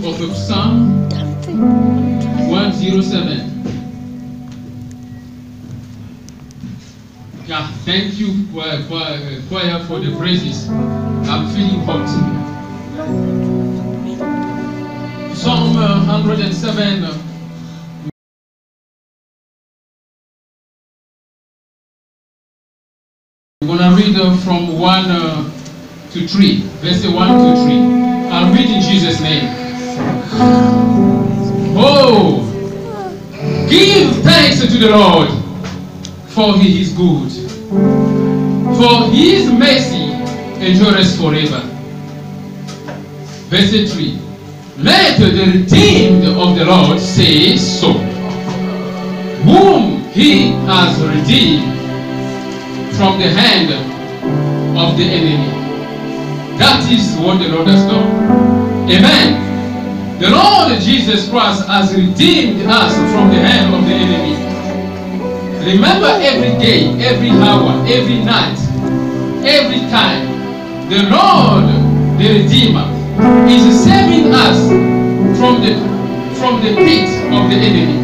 of Psalm 107. Yeah, thank you, choir, for the praises. I'm feeling hot. Psalm 107. We're going to read from 1 to 3. Verse 1 to 3. I'll read in Jesus' name. Oh, give thanks to the Lord, for he is good. For his mercy endures forever. Verse 3. Let the redeemed of the Lord say so, whom he has redeemed from the hand of the enemy. That is what the Lord has done. Amen. The Lord Jesus Christ has redeemed us from the hand of the enemy. Remember, every day, every hour, every night, every time, the Lord, the Redeemer, is saving us from the pit of the enemy.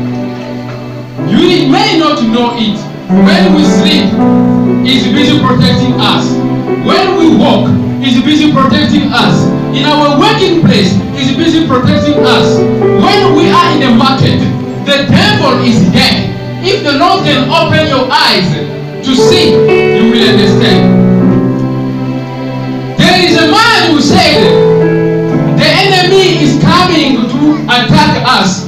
You may not know it. When we sleep, He's busy protecting us. When we walk, He's busy protecting us. In our working place, He's busy protecting us. When we are in the market, the devil is there. If the Lord can open your eyes to see, you will understand. There is a man who said, the enemy is coming to attack us.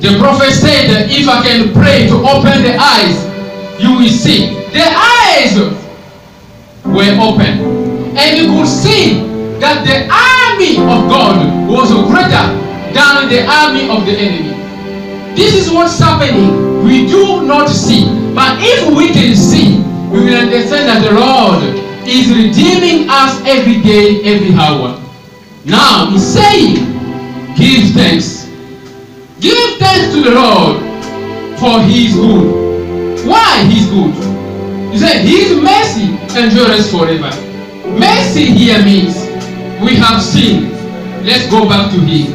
The prophet said, if I can pray to open the eyes, you will see. The eyes were open. And you could see that the army of God was greater than the army of the enemy. This is what's happening. We do not see. But if we can see, we will understand that the Lord is redeeming us every day, every hour. Now, He's saying, give thanks. Give thanks to the Lord, for He is good. Why He is good? He said, His mercy endures forever. Mercy here means we have sinned. Let's go back to Him.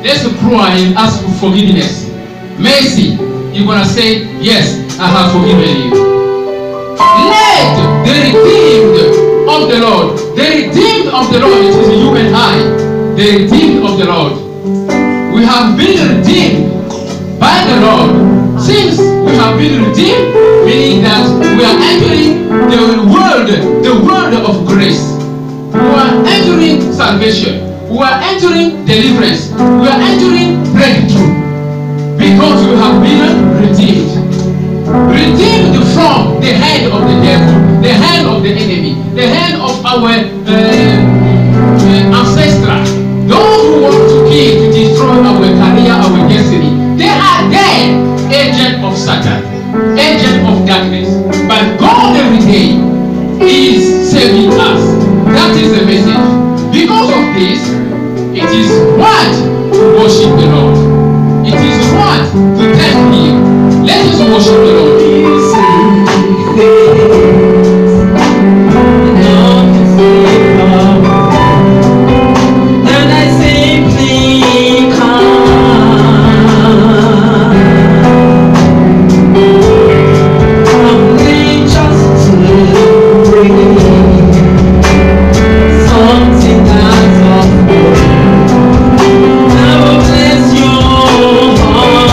Let's cry and ask for forgiveness. Mercy, you're going to say, yes, I have forgiven you. Let the redeemed of the Lord, the redeemed of the Lord, it is you and I, the redeemed of the Lord. We have been redeemed by the Lord. Since we have been redeemed, meaning that we are entering the world of grace. We are entering salvation. We are entering deliverance. We are entering breakthrough. Because we have been redeemed. Redeemed from the hand of the devil, the hand of the enemy, the hand of our ancestors. Those who want to kill, to destroy our career, our destiny. They are there, agent of Satan, agent of darkness. But God every day is saving us. That is the message. Because of this, it is what to worship the Lord. It is what to thank Him. Let us worship the Lord. And I simply come just to bring something that's of I will bless your heart.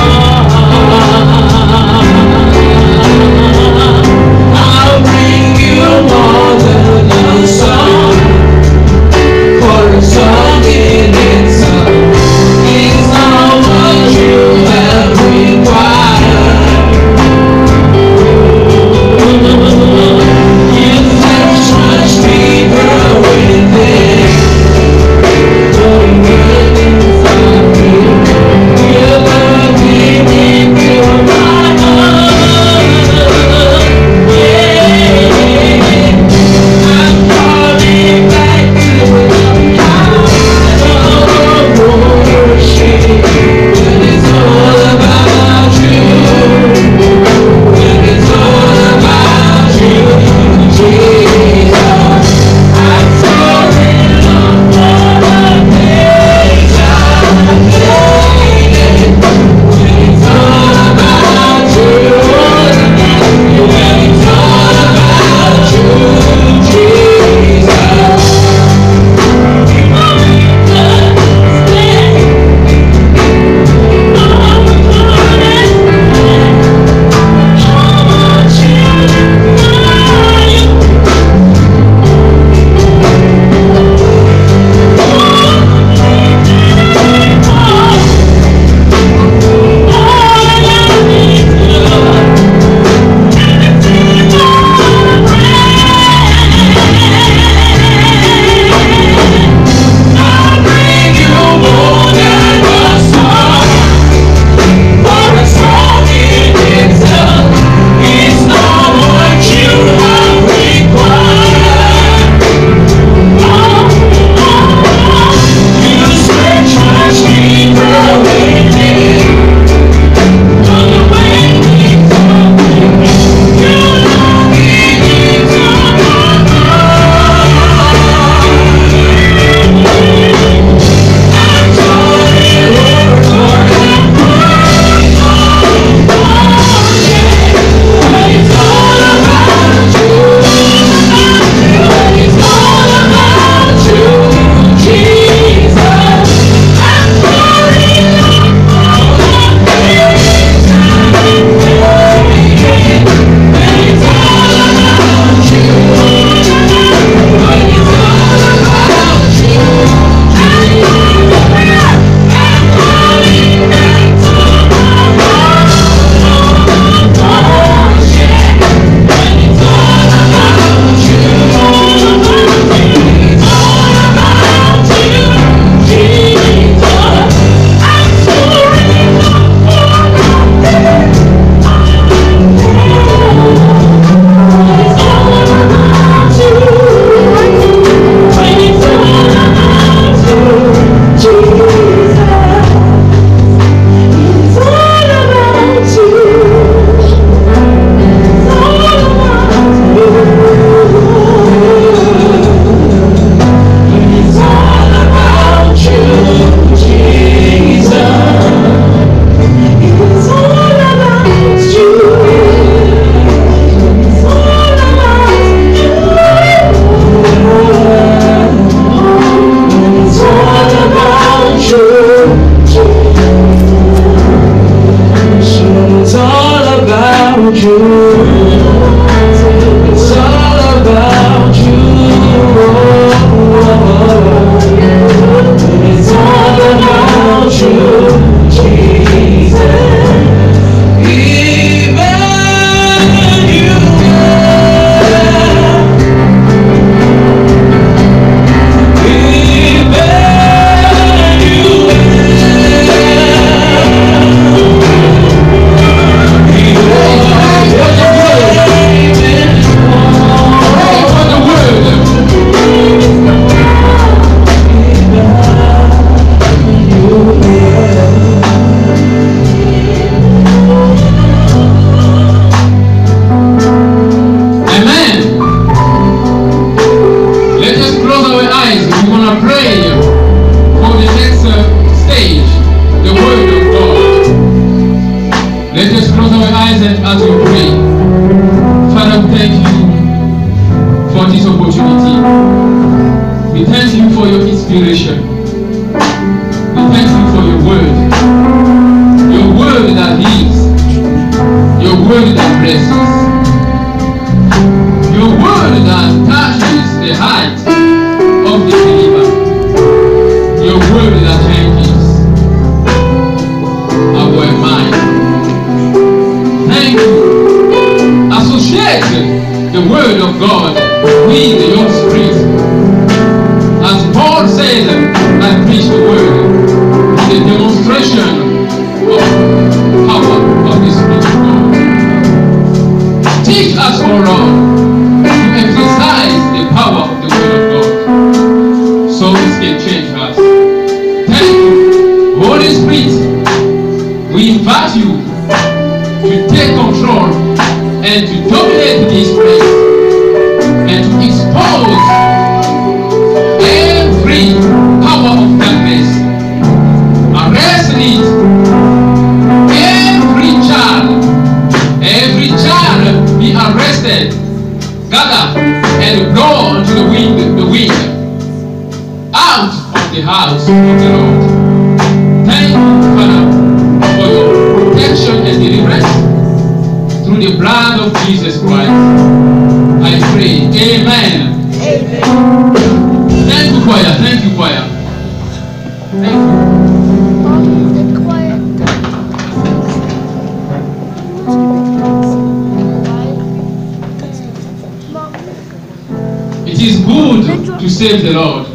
Save the Lord.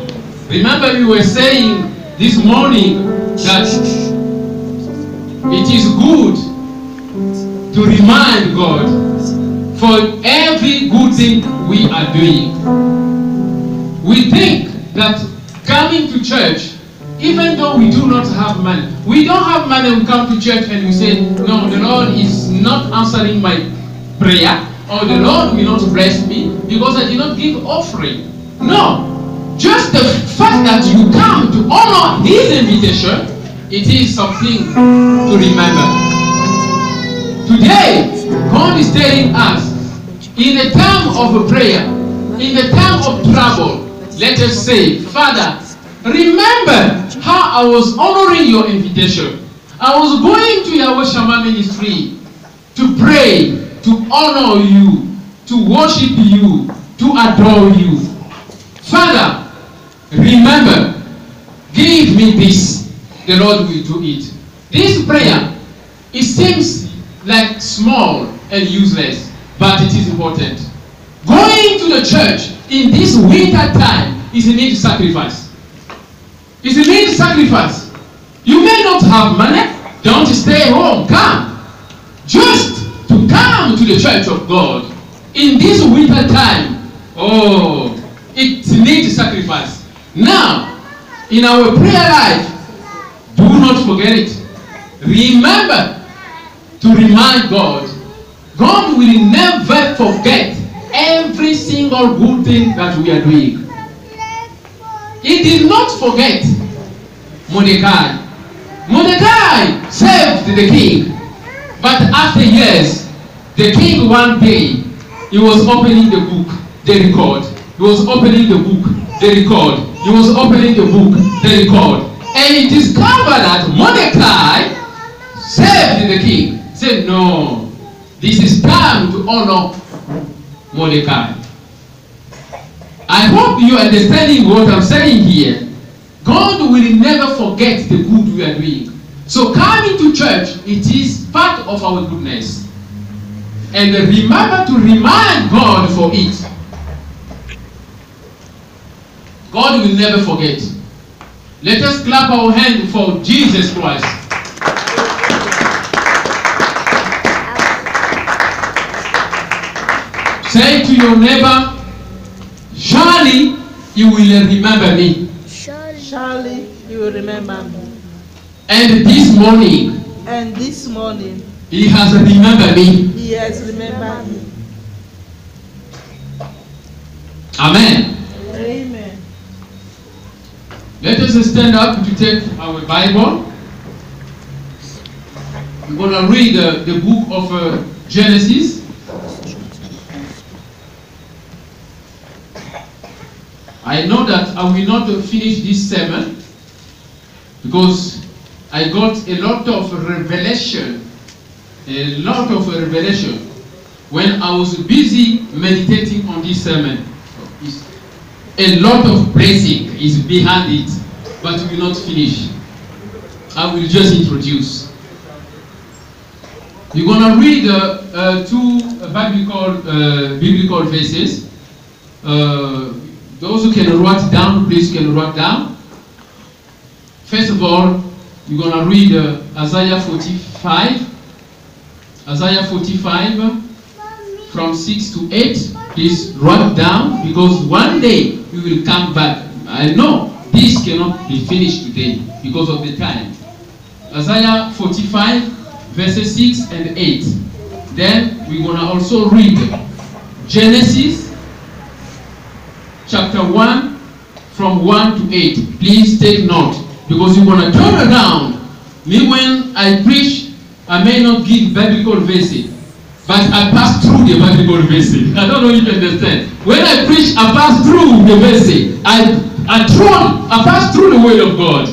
Remember, we were saying this morning that it is good to remind God for every good thing we are doing. We think that coming to church, even though we do not have money, we don't have money, we come to church and we say, no, the Lord is not answering my prayer, or the Lord will not bless me because I did not give offering. No. Just the fact that you come to honor His invitation, it is something to remember. Today, God is telling us, in the time of a prayer, in the time of trouble, let us say, Father, remember how I was honoring your invitation. I was going to Yahweh Shammah ministry to pray, to honor you, to worship you, to adore you. Father, remember, give me this. The Lord will do it. This prayer, it seems like small and useless, but it is important. Going to the church in this winter time is a need sacrifice. It's a need sacrifice. You may not have money. Don't stay home. Come. Just to come to the church of God in this winter time. Oh, it needs sacrifice. Now, in our prayer life, not forget it. Remember to remind God. God will never forget every single good thing that we are doing. He did not forget Mordecai. Mordecai saved the king. But after years, the king one day, he was opening the book, the record. He was opening the book, the record. He was opening the book, the record. And he discovered that Mordecai saved the king. He said, no, this is time to honor Mordecai. I hope you are understanding what I'm saying here. God will never forget the good we are doing. So coming to church, it is part of our goodness. And remember to remind God for it. God will never forget. Let us clap our hands for Jesus Christ. Say to your neighbor, surely you will remember me. Surely you will remember me. And this morning, He has remembered me. He has remembered me. Amen. Amen. Let us stand up to take our Bible. We're going to read the book of Genesis. I know that I will not finish this sermon because I got a lot of revelation. When I was busy meditating on this sermon. A lot of blessing is behind it, but we will not finish. I will just introduce. We're going to read two biblical verses. Those who can write down, please can write down. First of all, we're going to read Isaiah 45. Isaiah 45 from 6 to 8. Please write down because one day we will come back. I know this cannot be finished today because of the time. Isaiah 45 verses 6 and 8. Then we're going to also read Genesis chapter 1 from 1 to 8. Please take note because you're going to turn around. Me when I preach, I may not give biblical verses, but I pass through the biblical verses. I don't know if you understand. When I preach, I pass through the verses. I pass through the word of God.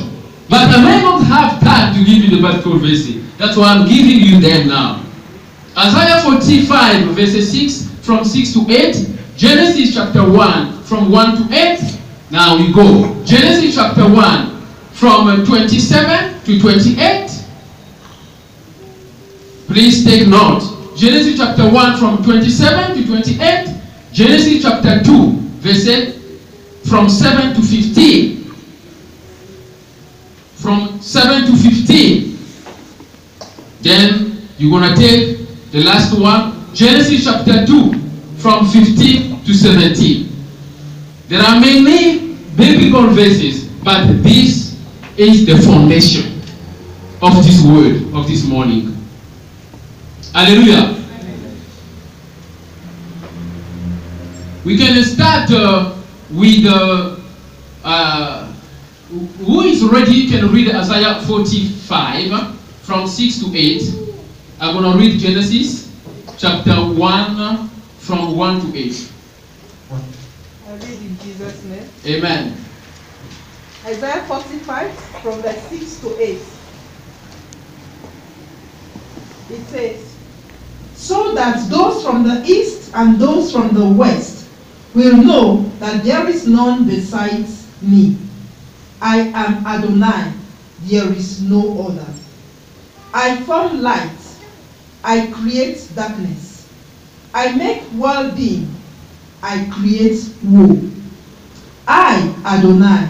But I may not have time to give you the biblical verses. That's why I'm giving you them now. Isaiah 45 verses 6 from 6 to 8. Genesis chapter 1 from 1 to 8. Now we go. Genesis chapter 1 from 27 to 28. Please take note. Genesis chapter 1 from 27 to 28. Genesis chapter 2 verses from 7 to 15. From 7 to 15. Then you're going to take the last one. Genesis chapter 2 from 15 to 17. There are many biblical verses, but this is the foundation of this word of this morning. Hallelujah. We can start with who is ready can read Isaiah 45 from 6 to 8. I'm going to read Genesis chapter 1 from 1 to 8. I read in Jesus' name. Amen. Isaiah 45 from verse 6 to 8. It says, so that those from the east and those from the west will know that there is none besides me. I am Adonai, there is no other. I form light, I create darkness. I make well-being, I create woe. I, Adonai,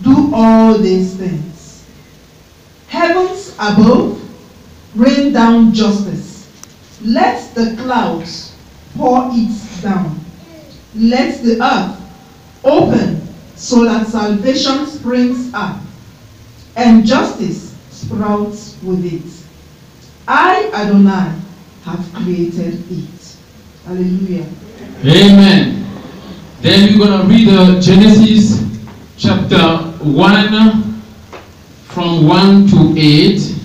do all these things. Heavens above, rain down justice. Let the clouds pour it down. Let the earth open so that salvation springs up, and justice sprouts with it. I, Adonai, have created it. Hallelujah. Amen. Then we're going to read Genesis chapter 1 from 1 to 8.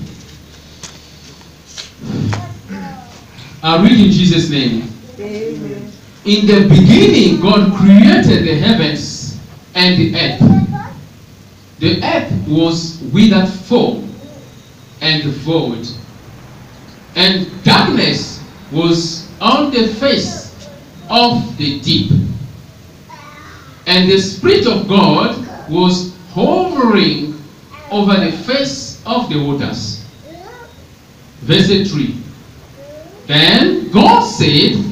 I'll read in Jesus' name. Amen. In the beginning, God created the heavens and the earth. The earth was without form and void, and darkness was on the face of the deep. And the Spirit of God was hovering over the face of the waters. Verse 3. Then God said,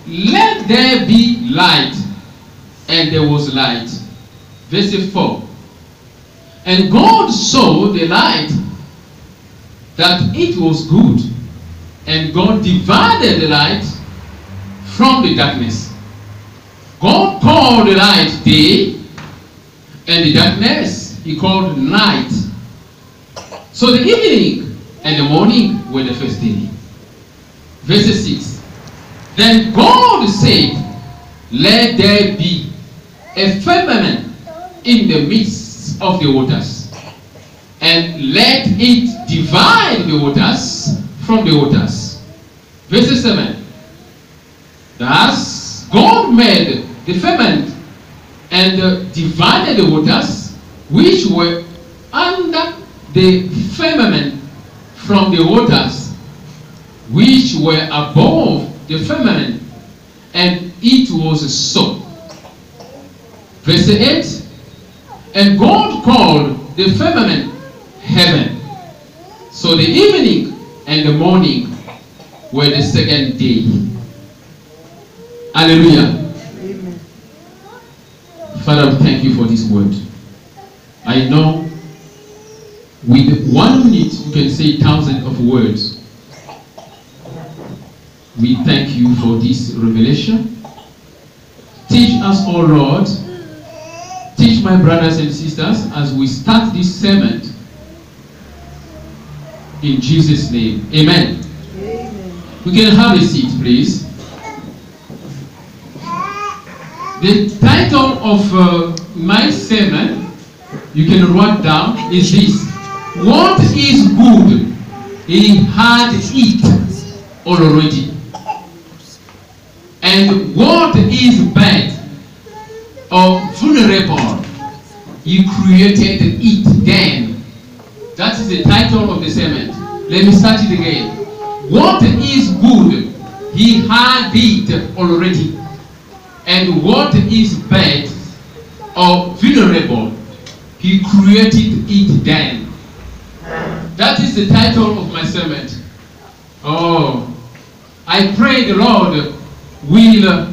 let there be light. And there was light. Verse 4. And God saw the light, that it was good. And God divided the light from the darkness. God called the light day, and the darkness he called night. So the evening and the morning were the first day. Verse 6. Then God said, let there be a firmament in the midst of the waters, and let it divide the waters from the waters. Verse 7. Thus God made the firmament and divided the waters which were under the firmament from the waters which were above the firmament, and it was so. Verse 8. And God called the firmament heaven. So the evening and the morning were the second day. Hallelujah. Amen. Father, we thank you for this word. I know with 1 minute you can say thousands of words. We thank you for this revelation. Teach us, O Lord. Teach my brothers and sisters as we start this sermon. In Jesus' name. Amen. Amen. We can have a seat, please. The title of my sermon, you can write down, is this: what is good, he had it already. And what is bad or vulnerable, he created it then. That is the title of the sermon. Let me start it again. What is good, he had it already. And what is bad or vulnerable, he created it then. That is the title of my sermon. Oh, I pray the Lord will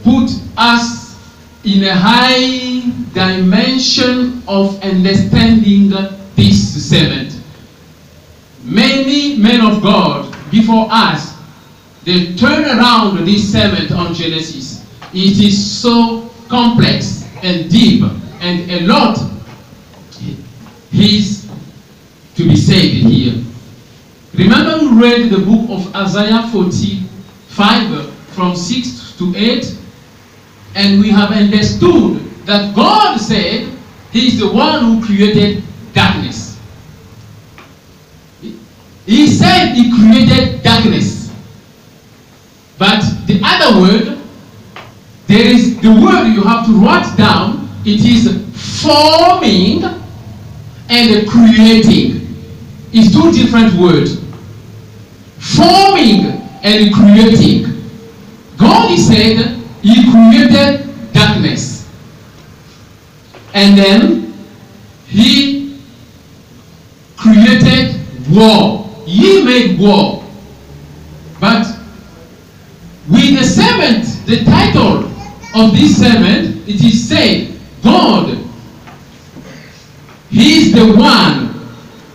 put us in a high dimension of understanding this sermon. Many men of God before us, they turn around this sermon on Genesis. It is so complex and deep, and a lot is to be said here. Remember we read the book of Isaiah 45 from 6 to 8, and we have understood that God said he is the one who created darkness. He said he created darkness. But the other word, there is the word you have to write down. It is forming and creating. It's two different words. Forming and creating. God said he created darkness. And then he created war. He made war. But with the sermon, the title of this sermon, it is said, God, he is the one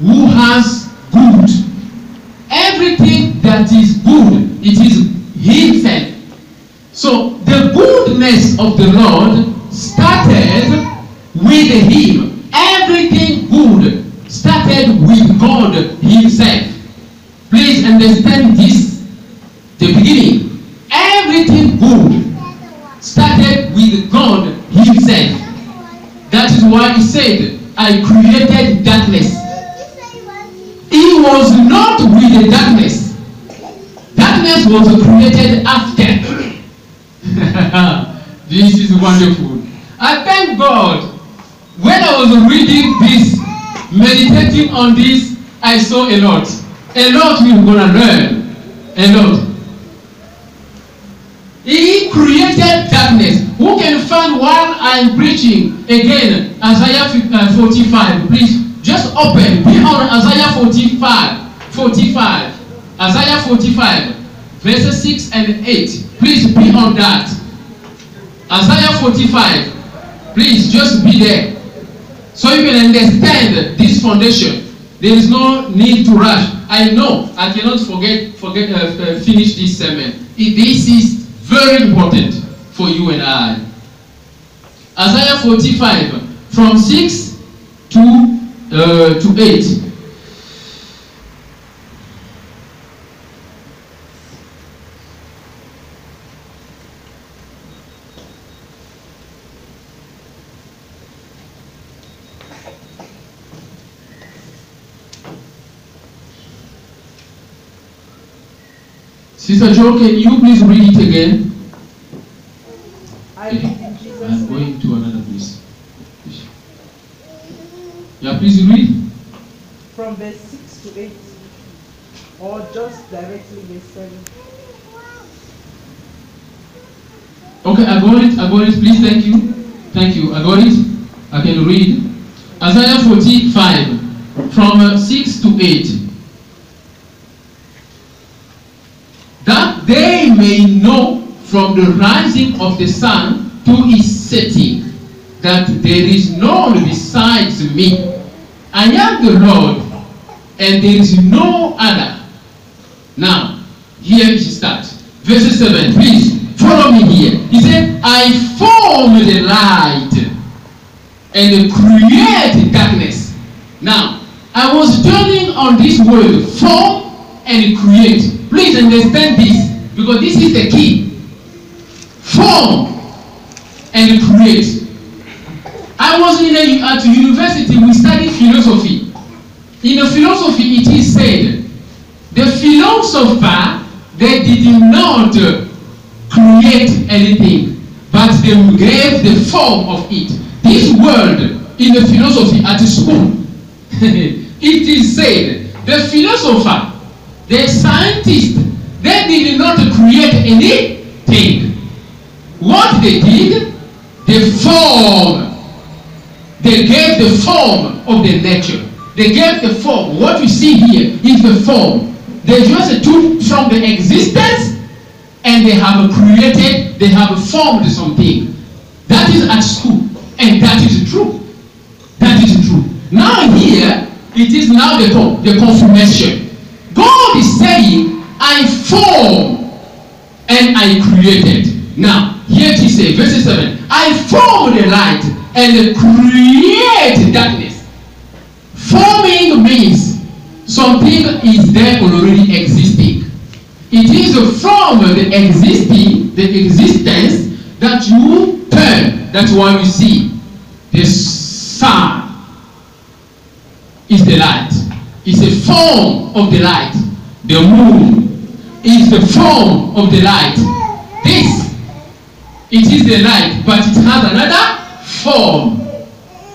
who has good. Everything that is good, it is himself. So the goodness of the Lord started with him. Everything good started started with God himself. Please understand this, the beginning. Everything good started with God himself. That is why he said, I created darkness. He was not with the darkness. Darkness was created after. This is wonderful. I thank God. When I was reading this, meditating on this, I saw a lot. A lot we're going to learn. A lot. He created darkness. Who can find while I'm preaching again Isaiah 45? Please just open. Be on Isaiah 45. Isaiah 45, verses 6 and 8. Please be on that. Isaiah 45. Please just be there. So you can understand this foundation. There is no need to rush. I know I cannot finish this sermon. This is very important for you and I. Isaiah 45 from 6 to 8. Sister Joe, can you please read it again? I'm going to another place. Yeah, please read. From verse 6 to 8. Or just directly verse 7. Okay, I got it. Please, thank you. Thank you. I got it. I can read. Isaiah 45, from 6 to 8. That they may know from the rising of the sun to its setting, that there is none besides me. I am the Lord, and there is no other. Now, here it starts. Verse 7, please follow me here. He said, I form the light and create darkness. Now, I was dwelling on this word, form and create. Please understand this, because this is the key. Form and create. I was at university, we studied philosophy. In the philosophy, it is said, the philosopher, they did not create anything, but they gave the form of it. This word in the philosophy at school, it is said, the philosopher, the scientists, they did not create anything. What they did, the form. They gave the form of the nature. They gave the form. What you see here is the form. They just took from the existence and they have created, they have formed something. That is at school. And that is true. That is true. Now here, it is now the confirmation. God is saying, I form and I created. Now, here it says, verse 7, I form the light and create darkness. Forming means something is there already existing. It is from the existence that you turn. That's why we see the sun is the light. It's a form of the light. The moon is the form of the light. This, it is the light, but it has another form.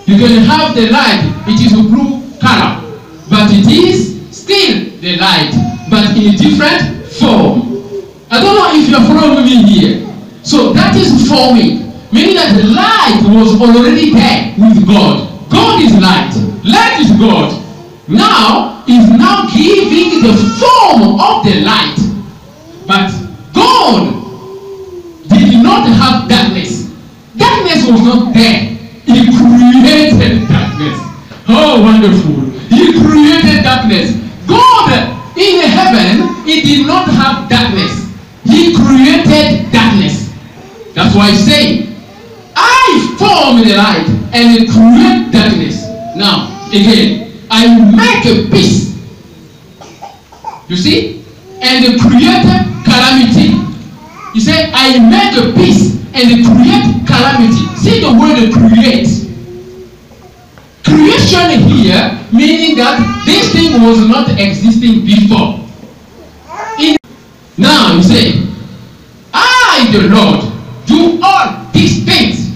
You can have the light, it is a blue color, but it is still the light, but in a different form. I don't know if you're following me here. So that is forming, meaning that the light was already there with God. God is light. Light is God. Now is now giving the form of the light. But God did not have darkness. Darkness was not there. He created darkness. Oh, wonderful. He created darkness. God in heaven, he did not have darkness. He created darkness. That's why I say, I form the light and create darkness. Now, again, I will make a peace. You see? And create calamity. He said, I make a peace and create calamity. See the word create. Creation here, meaning that this thing was not existing before. Now you say, I, the Lord, do all these things.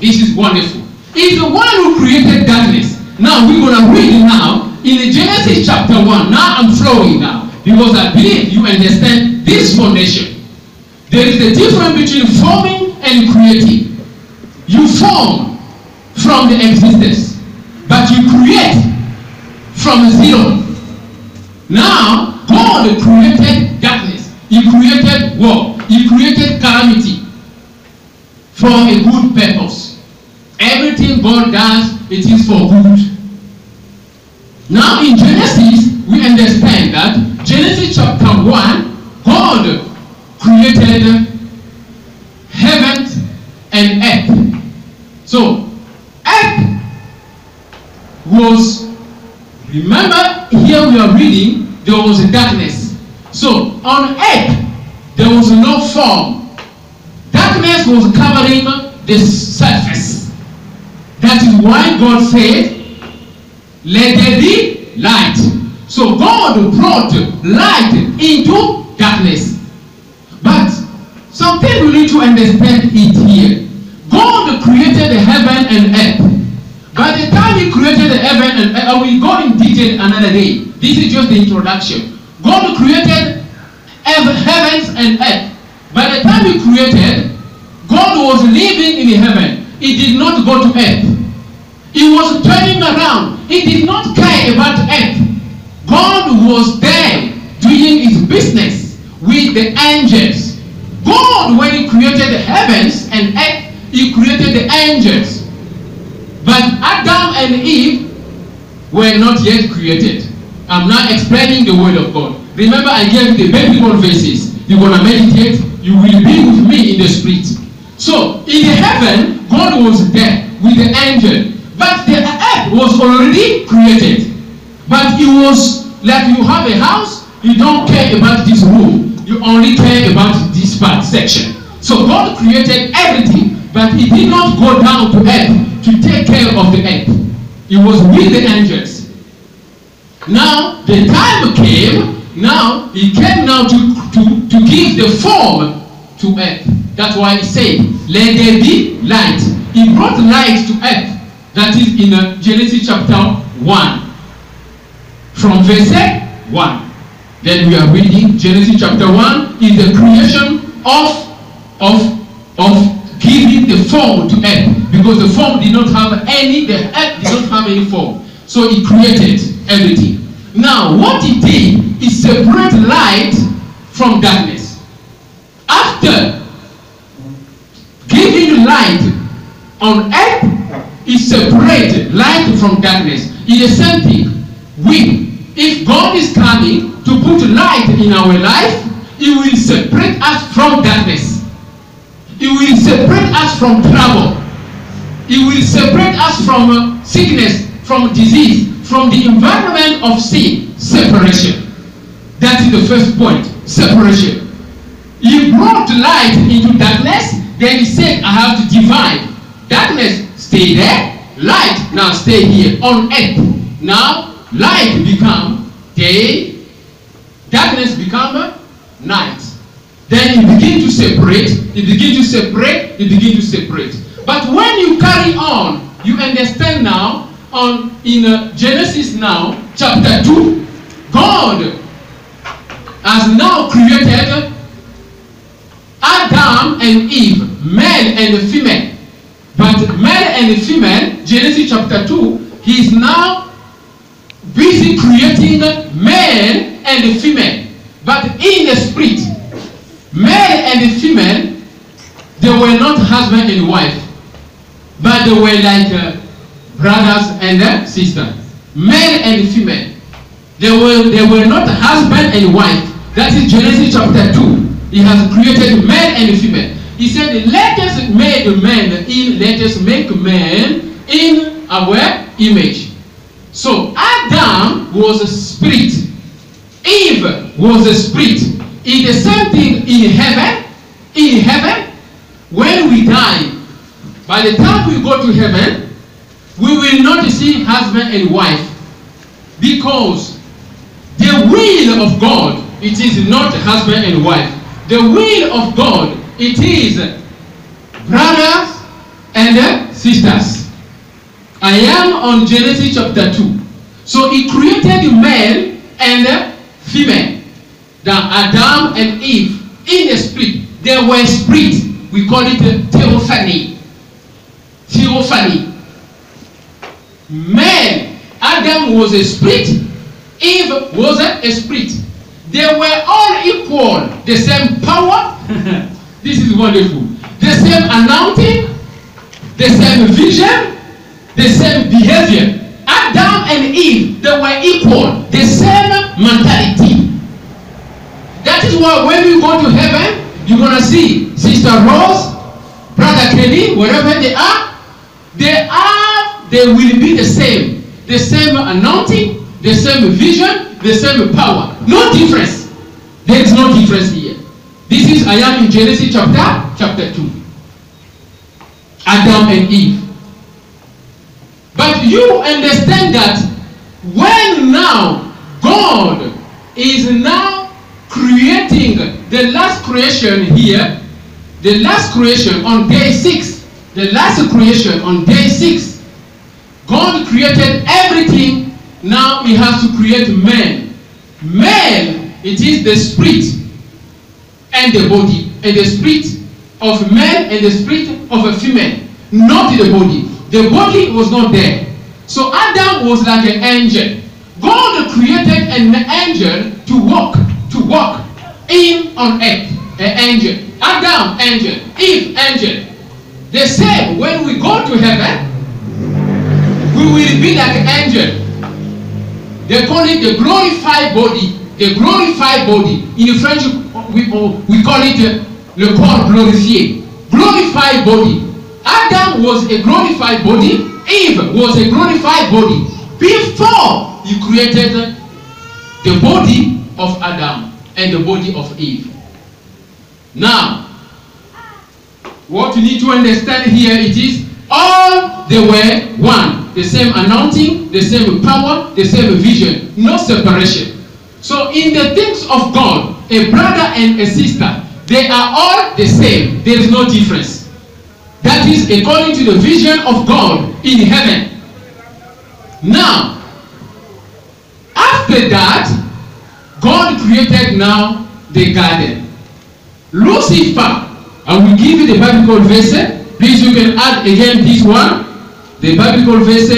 This is wonderful. He's the one who created darkness. Now we're going to read now in Genesis chapter 1. Now I'm flowing now because I believe you understand this foundation. There is a difference between forming and creating. You form from the existence, but you create from zero. Now God created darkness. He created war. He created calamity for a good purpose. Everything God does, it is for good. Now in Genesis, we understand that Genesis chapter 1, God created heaven and earth. So, earth was, remember here we are reading, there was a darkness. So, on earth, there was no form. Darkness was covering the surface. That is why God said, let there be light. So God brought light into darkness. But something we need to understand it here. God created the heaven and earth. By the time he created the heaven and earth, I will go in detail another day. This is just the introduction. God created heavens and earth. By the time he created, God was living in heaven. He did not go to earth. He was turning around. He did not care about earth. God was there doing his business with the angels. God, when he created the heavens and earth, he created the angels. But Adam and Eve were not yet created. I'm not explaining the word of God. Remember, I gave the biblical verses. You're going to meditate. You will be with me in the spirit. So, in the heaven, God was there with the angel. But the earth was already created. But it was like you have a house, you don't care about this room. You only care about this part section. So God created everything, but he did not go down to earth to take care of the earth. He was with the angels. Now the time came, now he came now to give the form to earth. That's why he said, let there be light. He brought light to earth. That is in Genesis chapter 1. From verse 1. Then we are reading Genesis chapter 1 is the creation of giving the form to earth. Because the form did not have any, the earth did not have any form. So he created everything. Now what he did is separate light from darkness. After giving light on earth, he separated light from darkness. It is the same thing. If God is coming to put light in our life, he will separate us from darkness. He will separate us from trouble. He will separate us from sickness, from disease, from the environment of sin. Separation. That is the first point. Separation. He brought light into darkness, then he said, I have to divide. Darkness, stay there. Light, now stay here on earth. Now, light become day. Darkness become night. Then you begin to separate. You begin to separate. You begin to separate. But when you carry on, you understand now, in Genesis now, chapter 2, God has now created Adam and Eve, male and female. But male and female, Genesis chapter 2, he is now busy creating male and female. But in the spirit, male and female, they were not husband and wife, but they were like brothers and sisters. Male and female. They were not husband and wife. That is Genesis chapter 2. He has created male and female. He said, let us make man in, let us make man in our image. So Adam was a spirit. Eve was a spirit. It's the same thing in heaven. In heaven, when we die, by the time we go to heaven, we will not see husband and wife. Because the will of God, it is not husband and wife. The will of God, it is brothers and sisters. I am on Genesis chapter 2. So he created male and female. The Adam and Eve in the spirit. They were spirit. We call it theophany. Theophany. Man, Adam was a spirit. Eve was a spirit. They were all equal. The same power. This is wonderful. The same anointing. The same vision. The same behavior. Adam and Eve, they were equal. The same mentality. That is why when you go to heaven, you're going to see Sister Rose, Brother Kenny, wherever they are, they will be the same. The same anointing, the same vision, the same power. No difference. There is no difference here. This is, I am in Genesis chapter 2. Adam and Eve. But you understand that when now God is now creating the last creation here, the last creation on day 6, the last creation on day 6, God created everything. Now he has to create man. Man, it is the spirit and the body, and the spirit of man and the spirit of a female, not the body. The body was not there. So Adam was like an angel. God created an angel to walk in on earth. An angel. Adam, angel. Eve, angel. The same, when we go to heaven, we will be like an angel. They call it the glorified body. The glorified body. In French, we call it le corps glorifié. Glorified body. Adam was a glorified body. Eve was a glorified body. Before he created the body of Adam and the body of Eve. Now, what you need to understand here, it is all they were one. The same anointing, the same power, the same vision. No separation. So in the things of God, a brother and a sister, they are all the same. There is no difference. That is according to the vision of God in heaven. Now, after that, God created now the garden. Lucifer, I will give you the biblical verse. Please, you can add again this one. The biblical verse.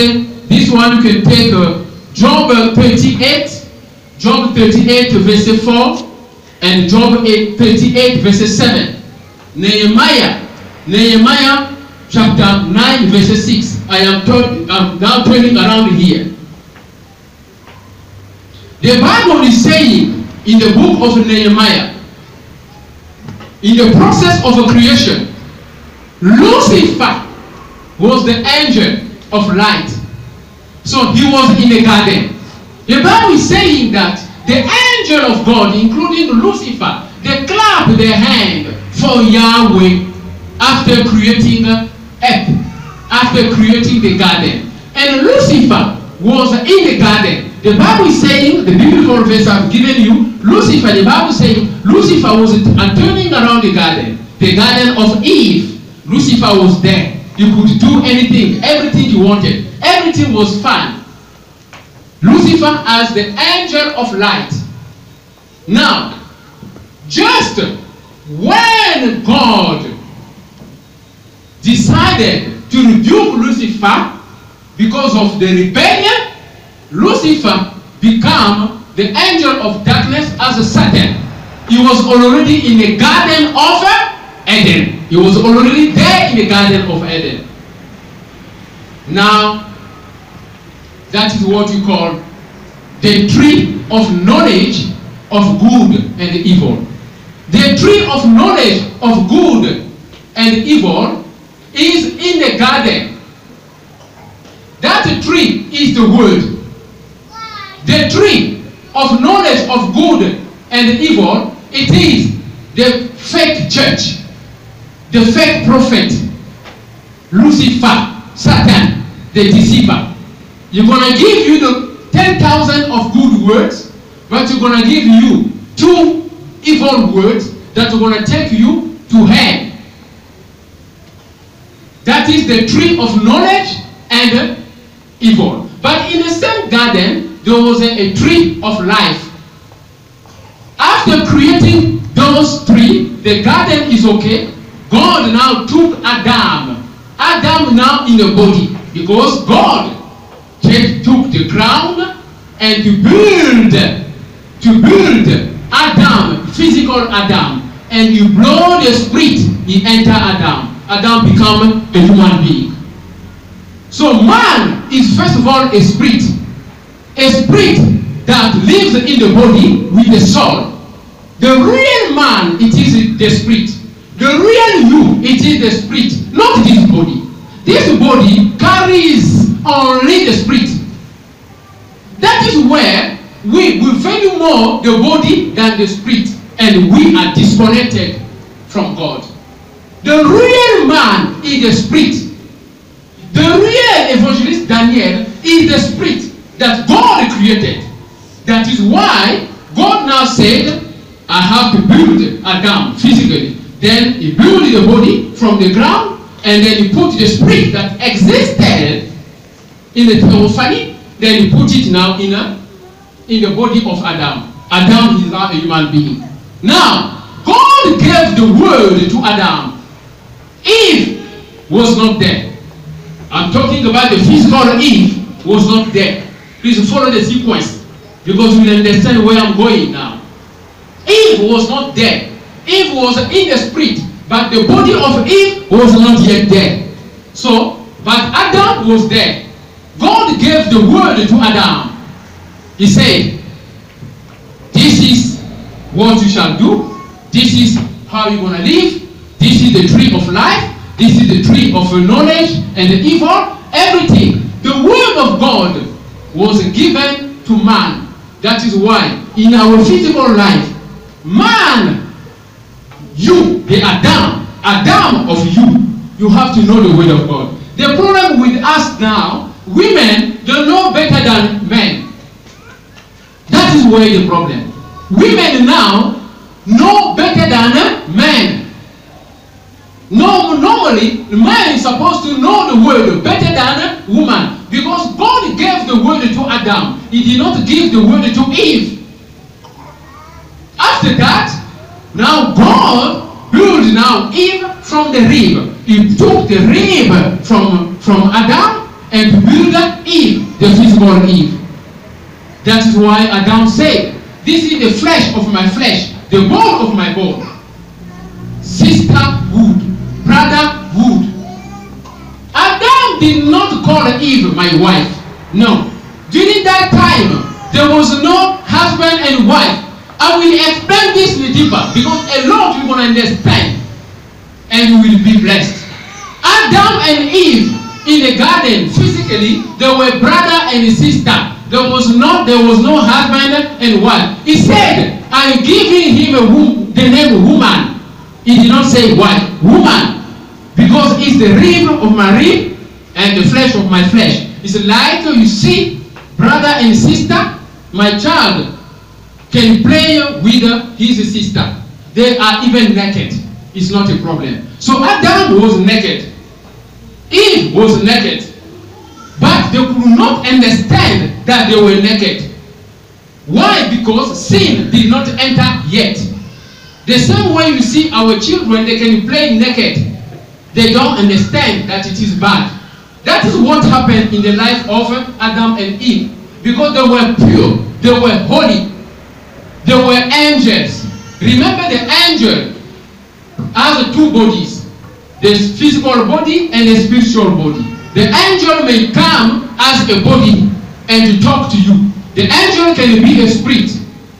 This one you can take Job 38. Job 38 verse 4. And Job 38 verse 7. Nehemiah chapter 9 verse 6. I'm now turning around here. The Bible is saying in the book of Nehemiah, in the process of creation, Lucifer was the angel of light. So he was in the garden. The Bible is saying that the angel of God, including Lucifer, they clapped their hand for Yahweh after creating earth, after creating the garden. And Lucifer was in the garden. The Bible is saying, the biblical verse I've given you, Lucifer, the Bible is saying, Lucifer was turning around the garden of Eve. Lucifer was there. He could do anything, everything he wanted. Everything was fine. Lucifer as the angel of light. Now, just when God decided to rebuke Lucifer because of the rebellion, Lucifer became the angel of darkness as a Satan. He was already in the garden of Eden. He was already there in the garden of Eden. Now, that is what we call the tree of knowledge of good and evil. The tree of knowledge of good and evil is in the garden. That tree is the word. tree of knowledge of good and evil, it is the fake church, the fake prophet, Lucifer, Satan, the deceiver. You're going to give you the 10,000 of good words, but you're going to give you 2 evil words that are going to take you to hell. That is the tree of knowledge and evil. But in the same garden, there was a tree of life. After creating those 3, the garden is okay. God now took Adam. Adam now in the body. Because God took the ground and to build Adam, physical Adam. And you blow the spirit, he enter Adam. Adam become a human being. So man is first of all a spirit that lives in the body with the soul. The real man, it is the spirit. The real you, it is the spirit, not this body. This body carries only the spirit. That is where we value more the body than the spirit, and we are disconnected from God. The real man is the spirit. The real evangelist Daniel is the spirit that God created. That is why God now said, I have to build Adam physically. Then he built the body from the ground, and then he put the spirit that existed in the theophany, then he put it now in the body of Adam. Adam is now a human being. Now, God gave the word to Adam. Eve was not there. I'm talking about the physical Eve was not there. Please follow the sequence, because you will understand where I'm going now. Eve was not there. Eve was in the spirit, but the body of Eve was not yet there. So, but Adam was there. God gave the word to Adam. He said, this is what you shall do. This is how you're going to live. This is the tree of life. This is the tree of knowledge and the evil. Everything. The word of God was given to man. That is why in our physical life, man, you, the Adam of you have to know the word of God. The problem with us now, women don't know better than men. That is where the problem. Women now know better than men. No, normally, man is supposed to know the word better than woman. Because God gave the word to Adam. He did not give the word to Eve. After that, now God built now Eve from the rib. He took the rib from Adam and built Eve, the physical Eve. That is why Adam said, this is the flesh of my flesh, the bone of my bone. Sisterhood, brotherhood. Adam did not call Eve my wife. No. During that time, there was no husband and wife. I will explain this deeper because a lot of you will understand and you will be blessed. Adam and Eve in the garden, physically, they were brother and sister. There was no husband and wife. He said, I am giving him the name woman. He did not say wife, woman. Because it's the rib of my rib and the flesh of my flesh. It's like you see, brother and sister, my child can play with his sister. They are even naked. It's not a problem. So Adam was naked. Eve was naked. But they could not understand that they were naked. Why? Because sin did not enter yet. The same way you see our children, they can play naked. They don't understand that it is bad. That is what happened in the life of Adam and Eve. Because they were pure. They were holy. They were angels. Remember, the angel has 2 bodies. The physical body and the spiritual body. The angel may come as a body and to talk to you. The angel can be a spirit.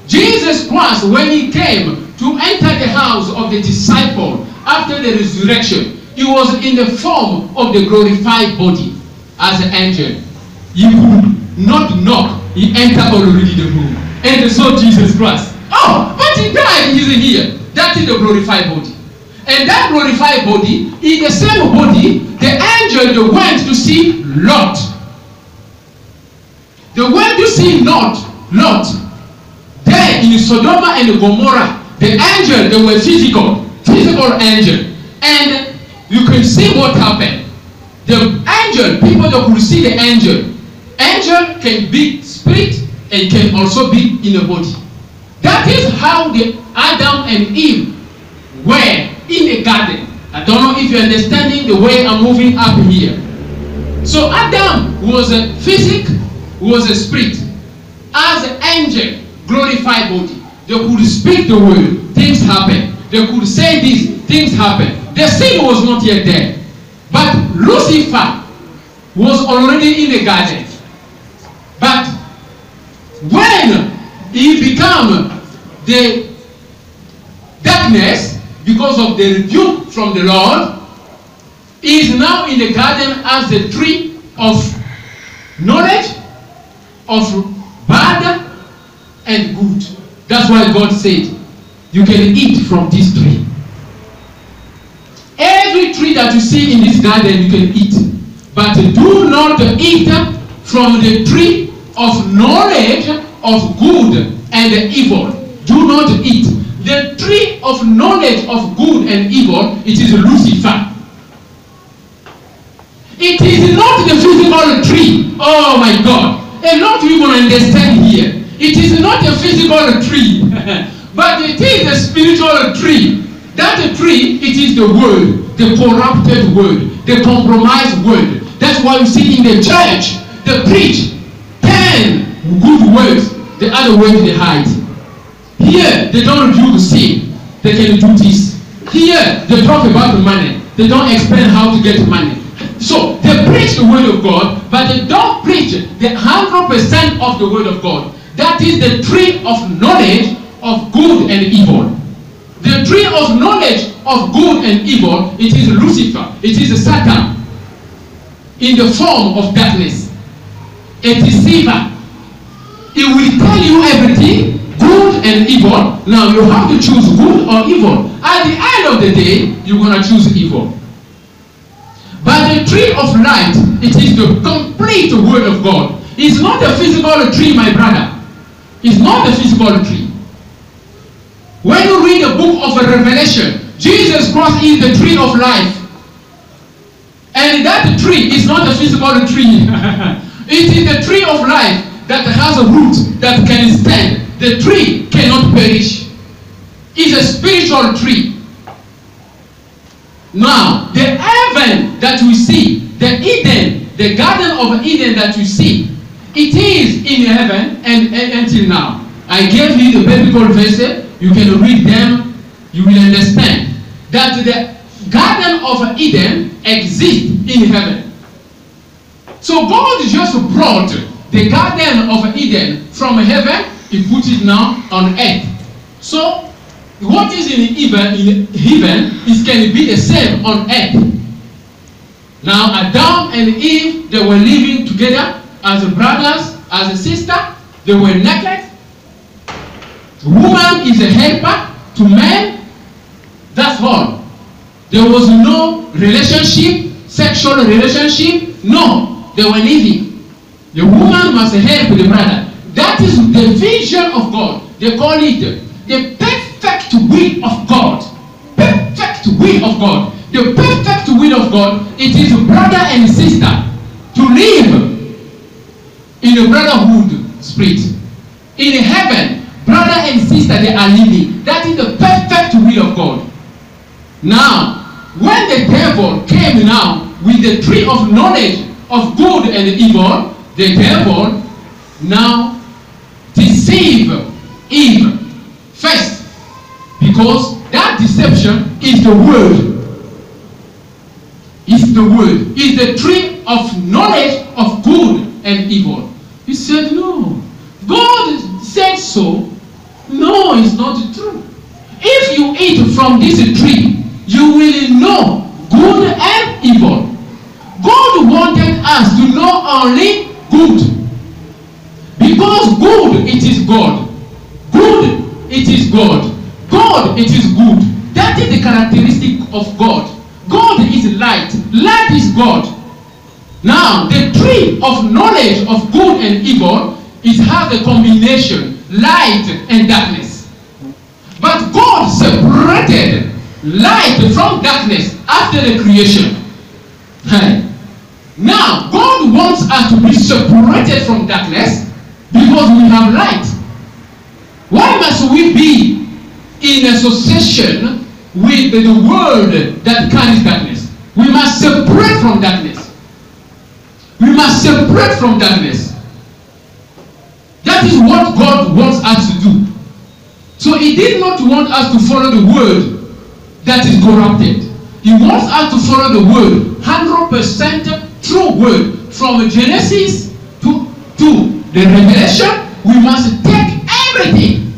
Jesus Christ, when he came to enter the house of the disciple after the resurrection, he was in the form of the glorified body as an angel. You could not knock he entered already the room. And they saw Jesus Christ. Oh, but he died, he's here. That is the glorified body. And that glorified body is the same body the angel they went to see Lot. They went to see Lot. There in Sodom and Gomorrah, the angel, they were physical angel. And you can see what happened. The angel, people that could see the angel. Angel can be spirit and can also be in a body. That is how the Adam and Eve were in the garden. I don't know if you're understanding the way I'm moving up here. So Adam was a physic, was a spirit. As an angel, glorified body. They could speak the word, things happen. They could say this, things happen. The sin was not yet there. But Lucifer was already in the garden. But when he became the darkness, because of the rebuke from the Lord, he is now in the garden as the tree of knowledge, of bad and good. That's why God said, you can eat from this tree. Every tree that you see in this garden, you can eat. But do not eat from the tree of knowledge of good and evil. Do not eat. The tree of knowledge of good and evil, it is Lucifer. It is not the physical tree. Oh my God. A lot of people understand here. It is not a physical tree, but it is a spiritual tree. That tree, it is the word, the corrupted word, the compromised word. That's why you see in the church, they preach 10 good words, the other words they hide. Here, they don't rebuke sin. They can do this. Here, they talk about the money. They don't explain how to get money. So, they preach the word of God, but they don't preach the 100% of the word of God. That is the tree of knowledge of good and evil. The tree of knowledge of good and evil, it is Lucifer. It is Satan in the form of darkness. A deceiver. It will tell you everything, good and evil. Now you have to choose good or evil. At the end of the day, you're going to choose evil. But the tree of light, it is the complete word of God. It's not a physical tree, my brother. It's not a physical tree. When you read the book of Revelation, Jesus Christ is the tree of life. And that tree is not a physical tree. It is the tree of life that has a root that can stand. The tree cannot perish. It's a spiritual tree. Now, the heaven that we see, the Eden, the Garden of Eden that you see, it is in heaven and until now. I gave you the biblical verses. You can read them. You will understand that the Garden of Eden exists in heaven. So God just brought the Garden of Eden from heaven. He put it now on earth. So what is in heaven is can be the same on earth. Now Adam and Eve, they were living together as brothers, as a sister. They were naked. Woman is a helper to man. That's all. There was no relationship, sexual relationship. No, they were living. The woman must help the brother. That is the vision of God. They call it the perfect will of God. Perfect will of God. The perfect will of God, it is brother and sister to live in a brotherhood spirit. In heaven, brother and sister, they are living. That is the perfect will of God. Now, when the devil came now with the tree of knowledge of good and evil, the devil now deceived Eve first, because that deception is the word. Is the word. Is the tree of knowledge of good and evil. He said, no. God said so. No, it's not true. If you eat from this tree, you will know good and evil. God wanted us to know only good. Because God. Good, it is God. God, it is good. That is the characteristic of God. God is light. Light is God. Now, the tree of knowledge of good and evil, it has a combination, light and darkness. But God separated light from darkness after the creation. Now, God wants us to be separated from darkness because we have light. Why must we be in association with the world that carries darkness? We must separate from darkness. We must separate from darkness. That is what God wants us to do. So He did not want us to follow the word that is corrupted. He wants us to follow the word, 100% true word. From Genesis to the Revelation, we must take everything.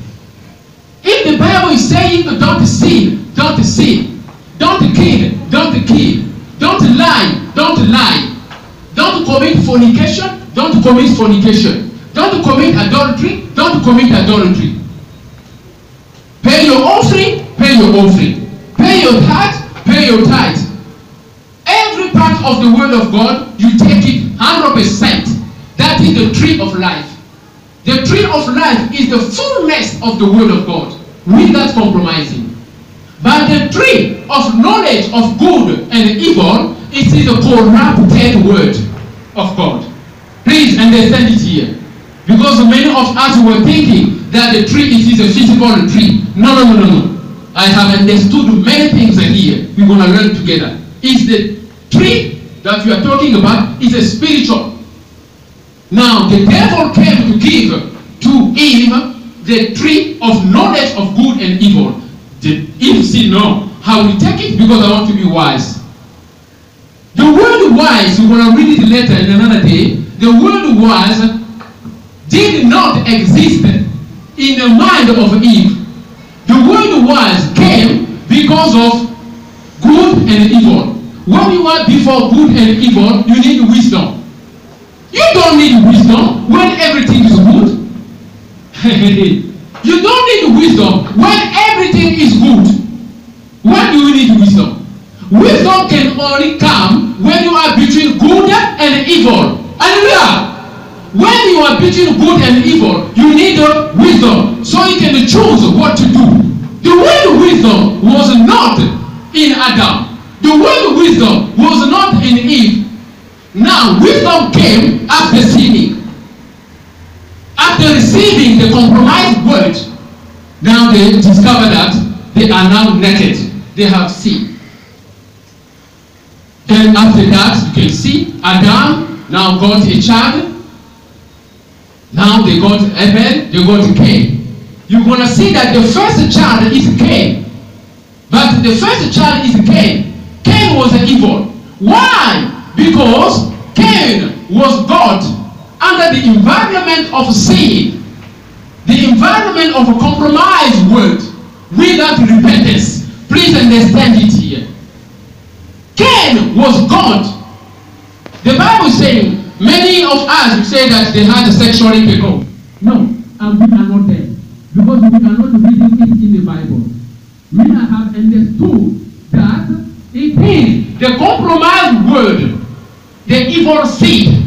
If the Bible is saying don't sin, don't sin. Don't kill, don't kill. Don't lie, don't lie. Don't commit fornication, don't commit fornication. Don't commit adultery, don't commit adultery. Pay your offering, pay your offering. Pay your tithe, pay your tithe. Every part of the word of God, you take it 100%. That is the tree of life. The tree of life is the fullness of the word of God, without compromising. But the tree of knowledge of good and evil, it is a corrupted word of God. Please understand it here. Because many of us were thinking that the tree is a physical tree. No. I have understood many things here. We're going to learn together. It's the tree that we are talking about is a spiritual. Now, the devil came to give to Eve the tree of knowledge of good and evil. Eve said, no, I will take it because I want to be wise. The word wise, we're going to read it later in another day. The word wise did not exist in the mind of Eve. The word wise came because of good and evil. When you are before good and evil, you need wisdom. You don't need wisdom when everything is good. You don't need wisdom when everything is good. When do you need wisdom? Wisdom can only come when you are between good and evil. Hallelujah! When you are between good and evil, you need wisdom so you can choose what to do. The word wisdom was not in Adam. The word wisdom was not in Eve. Now, wisdom came after sinning. After receiving the compromised word, now they discover that they are now naked. They have sinned. Then after that, you can see Adam now got a child. Now they got Abel, they got Cain. You're going to see that the first child is Cain. But the first child is Cain. Cain was evil. Why? Because Cain was God under the environment of sin, the environment of a compromised world without repentance. Please understand it here. Cain was God. The Bible is saying, many of us say that they had a sexual intercourse. No, and we are not there. Because we cannot read it in the Bible. We have understood that it is the compromised word, the evil seed.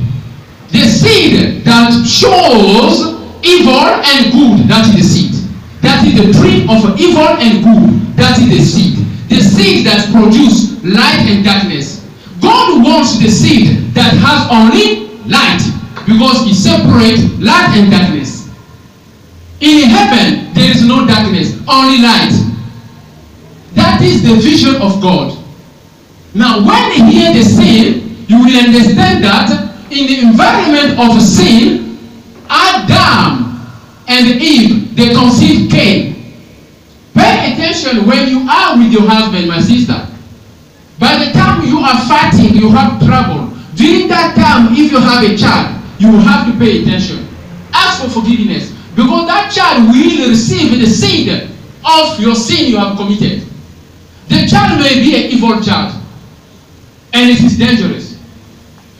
The seed that shows evil and good, that is the seed. That is the tree of evil and good, that is the seed. The seed that produces light and darkness. God wants the seed that has only light, because He separates light and darkness. In heaven, there is no darkness, only light. That is the vision of God. Now, when you hear the sin, you will understand that in the environment of sin, Adam and Eve, they conceived Cain. Pay attention when you are with your husband, my sister. By the time you are fighting, you have trouble. During that time, if you have a child, you will have to pay attention. Ask for forgiveness. Because that child will receive the seed of your sin you have committed. The child may be an evil child. And it is dangerous.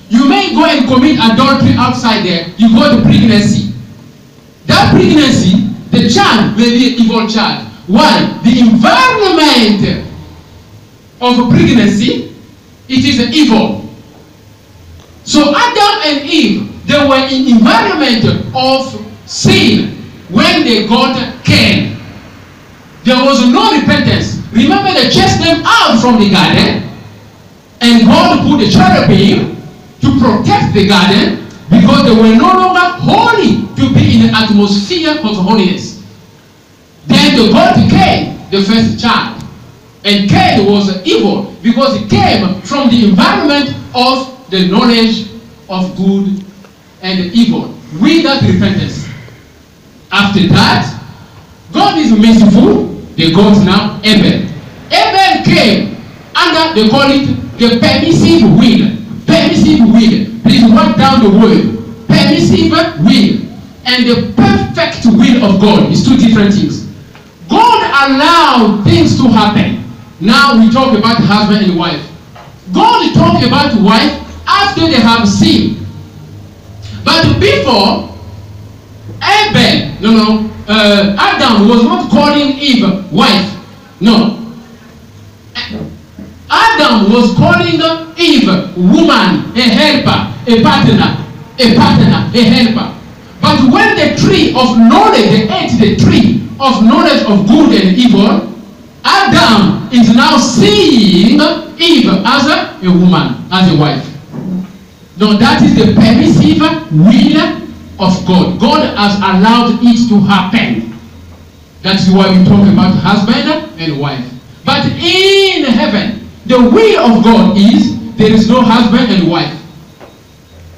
You may go and commit adultery outside there. You got pregnancy. That that pregnancy, the child may be an evil child. Why? The environment of pregnancy, it is evil. So Adam and Eve, they were in environment of sin when they got Cain. There was no repentance. Remember, they chased them out from the garden, and God put the cherubim to protect the garden because they were no longer holy to be in the atmosphere of holiness. Then they got Cain, the first child. And Cain was evil because he came from the environment of the knowledge of good and evil without repentance. After that, God is merciful. They got now Abel. Abel came under, they call it the permissive will. Permissive will. Please write down the word. Permissive will and the perfect will of God is two different things. God allowed things to happen. Now we talk about husband and wife. God talk about wife after they have sinned. But before, Adam was not calling Eve wife. No. Adam was calling Eve woman, a helper, a partner, a helper. But when the tree of knowledge, they ate the tree of knowledge of good and evil, Adam is now seeing Eve as a woman, as a wife. Now that is the permissive will of God. God has allowed it to happen. That's why we talk about husband and wife. But in heaven, the will of God is there is no husband and wife.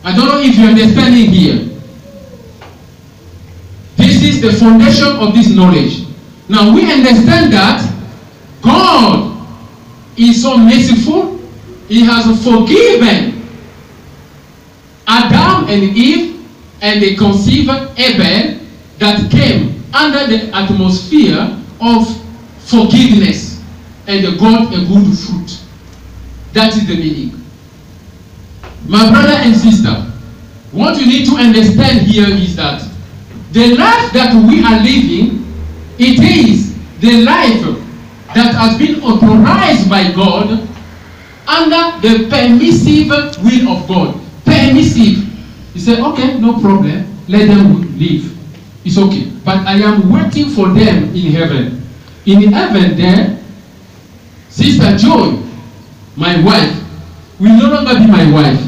I don't know if you are understanding here. This is the foundation of this knowledge. Now we understand that God is so merciful. He has forgiven Adam and Eve, and they conceived Abel that came under the atmosphere of forgiveness, and they got a good fruit. That is the meaning. My brother and sister, what you need to understand here is that the life that we are living, it is the life that has been authorized by God under the permissive will of God. Permissive. He said, okay, no problem. Let them live. It's okay. But I am waiting for them in heaven. In heaven there, Sister Joy, my wife, will no longer be my wife.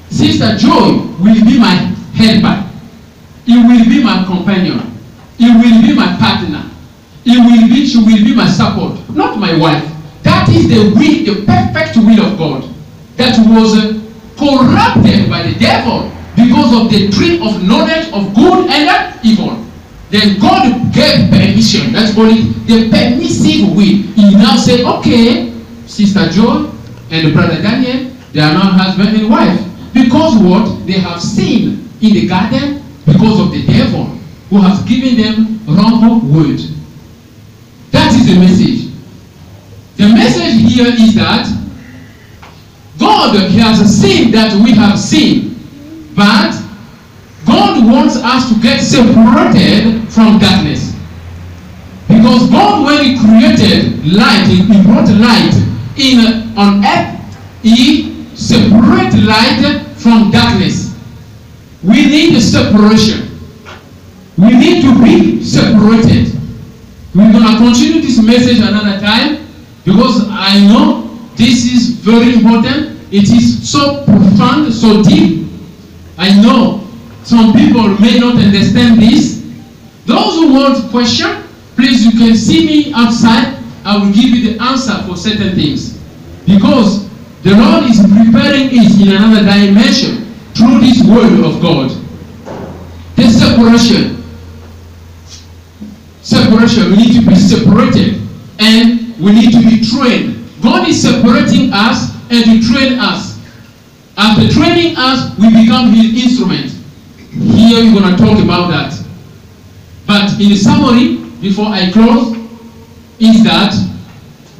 Sister Joy will be my helper. It will be my companion. It will be my partner. She will be my support, not my wife. That is the will, the perfect will of God that was corrupted by the devil because of the tree of knowledge of good and evil. Then God gave permission. That's called it the permissive will. He now said, okay, Sister Joy and Brother Daniel, they are now husband and wife. Because what? They have sinned in the garden because of the devil who has given them wrong word. That is the message. The message here is that God has seen that we have sinned, but God wants us to get separated from darkness. Because God, when He created light, He brought light on earth, He separated light from darkness. We need a separation. We need to be separated. We're going to continue this message another time because I know this is very important. It is so profound, so deep. I know some people may not understand this. Those who want question, please, you can see me outside. I will give you the answer for certain things. Because the Lord is preparing it in another dimension through this word of God. The separation. Separation, we need to be separated and we need to be trained. God is separating us and to train us. After training us, we become His instrument. Here we're going to talk about that. But in summary, before I close, is that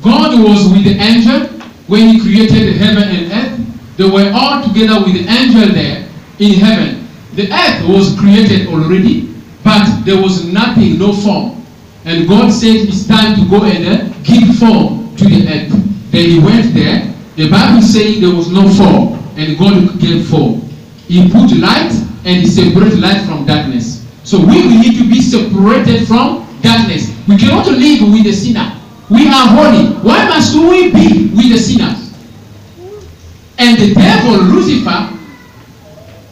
God was with the angel when He created heaven and earth. They were all together with the angel there in heaven. The earth was created already. but there was nothing, no form. And God said it's time to go and give form to the earth. Then he went there. The Bible says there was no form, and God gave form. He put light, and he separated light from darkness. So we need to be separated from darkness. We cannot live with the sinner. We are holy. Why must we be with the sinners? And the devil, Lucifer,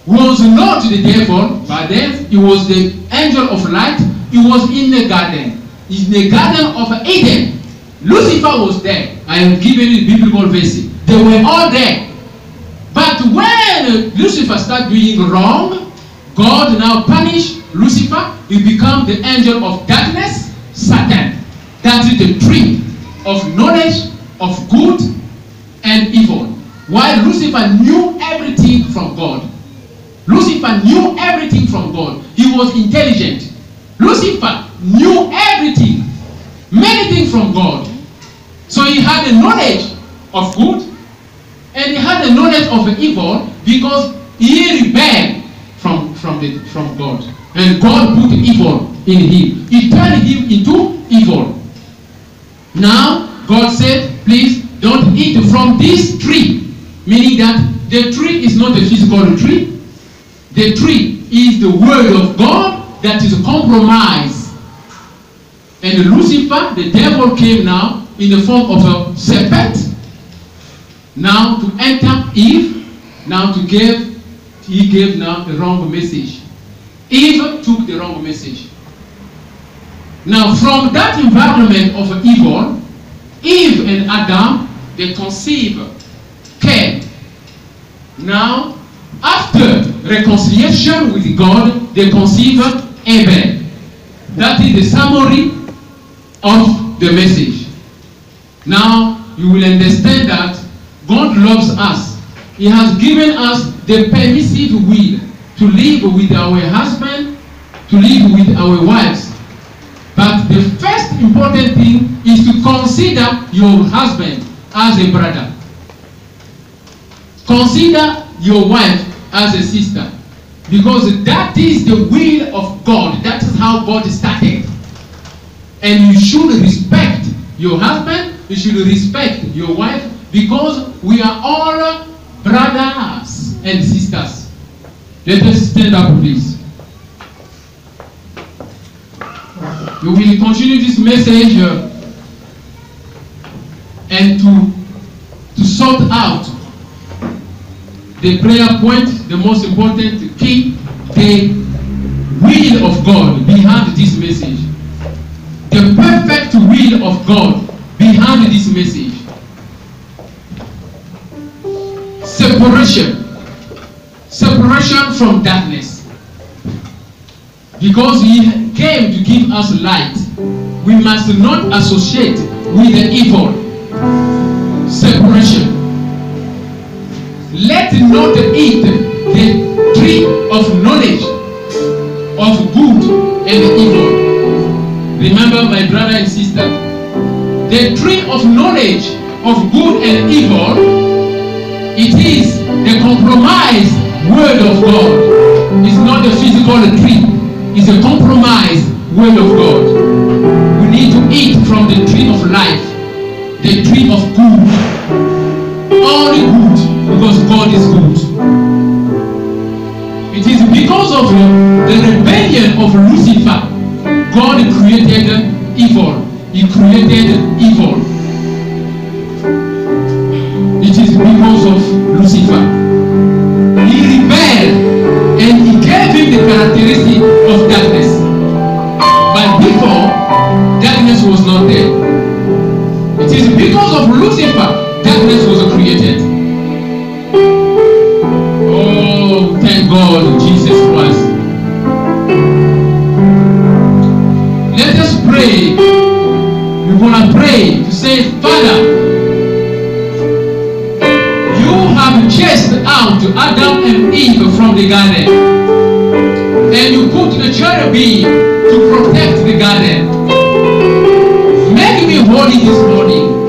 was not the devil, but then he was the angel of light. He was in the garden. In the garden of Eden. Lucifer was there. I have given you the biblical verse. They were all there. But when Lucifer started doing wrong, God now punished Lucifer. He became the angel of darkness, Satan. That is the tree of knowledge of good and evil. While Lucifer knew everything from God. Lucifer knew everything from God. He was intelligent. Lucifer knew everything, many things from God. So he had the knowledge of good and he had the knowledge of evil because he rebelled from God. And God put evil in him. He turned him into evil. Now, God said, please don't eat from this tree. Meaning that the tree is not a physical tree. The tree is the word of God that is compromised. And Lucifer, the devil, came now in the form of a serpent. Now to enter Eve. Now he gave now the wrong message. Eve took the wrong message. Now from that environment of evil, Eve and Adam, they conceive Cain. Now, after reconciliation with God, they conceive Abel. That is the summary of the message. Now, you will understand that God loves us. He has given us the permissive will to live with our husband, to live with our wives. But the first important thing is to consider your husband as a brother. Consider your wife as a sister. Because that is the will of God. That is how God started. And you should respect your husband. You should respect your wife. Because we are all brothers and sisters. Let us stand up, please. We will continue this message and to sort out the prayer point, the most important key, the will of God behind this message. The perfect will of God behind this message. Separation. Separation from darkness. Because he came to give us light, we must not associate with the evil. Separation. Let not eat the tree of knowledge of good and evil. Remember, my brother and sister, the tree of knowledge of good and evil, it is the compromised word of God. It's not a physical tree. It's a compromised word of God. We need to eat from the tree of life, the tree of good. Only good, because God is good. It is because of the rebellion of Lucifer, God created evil. He created evil. It is because of Lucifer. He rebelled and he gave him the characteristic of darkness. But before, darkness was not there. It is because of Lucifer darkness was created. Oh, thank God, Jesus Christ. Let us pray. We're going to pray to say, Father, chased out Adam and Eve from the garden, and you put the cherubim to protect the garden. Make me holy this morning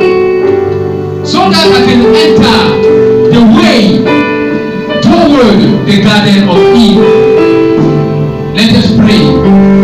so that I can enter the way toward the garden of Eve. Let us pray.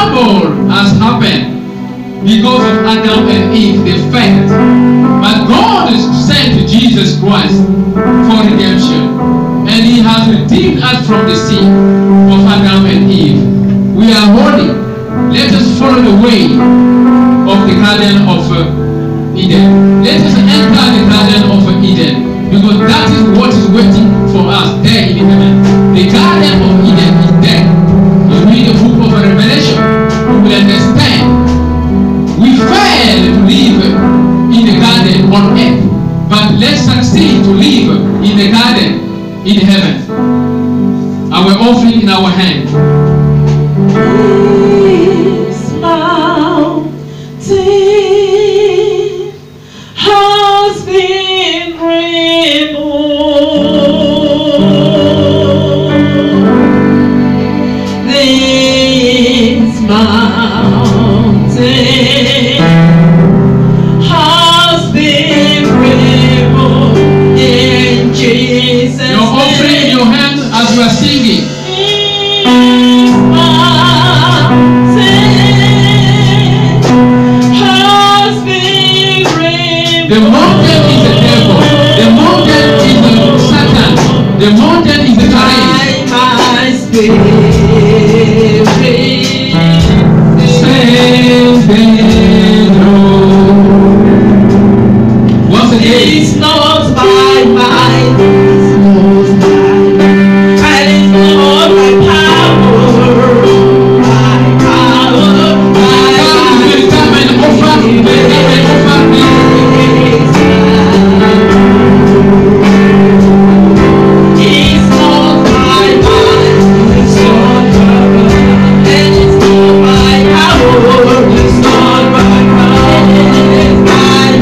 trouble has happened because of Adam and Eve. They failed. But God sent Jesus Christ for redemption. And He has redeemed us from the sin of Adam and Eve. We are holy. Let us follow the way of the Garden of Eden. Let us enter the Garden of Eden, because that is what is waiting for us there in heaven. The Garden of Eden is there. You read the book of Revelation, you will understand. We fail to live in the garden on earth, but let's succeed to live in the garden in heaven. Our offering in our hand. This mountain has been removed. This mountain has been removed in Jesus' Your offering in your hand as you are singing. The mountain is the devil. The mountain is the Satan. The mountain is the Christ. My spirit Says the Lord. Once again. is not by might, it's not by, and it's not by power, Come and offer. it's not by might, it's not by, and it's not by power, it's not by power, it's by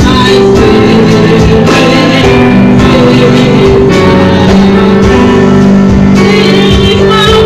my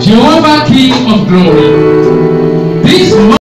Jehovah, King of glory,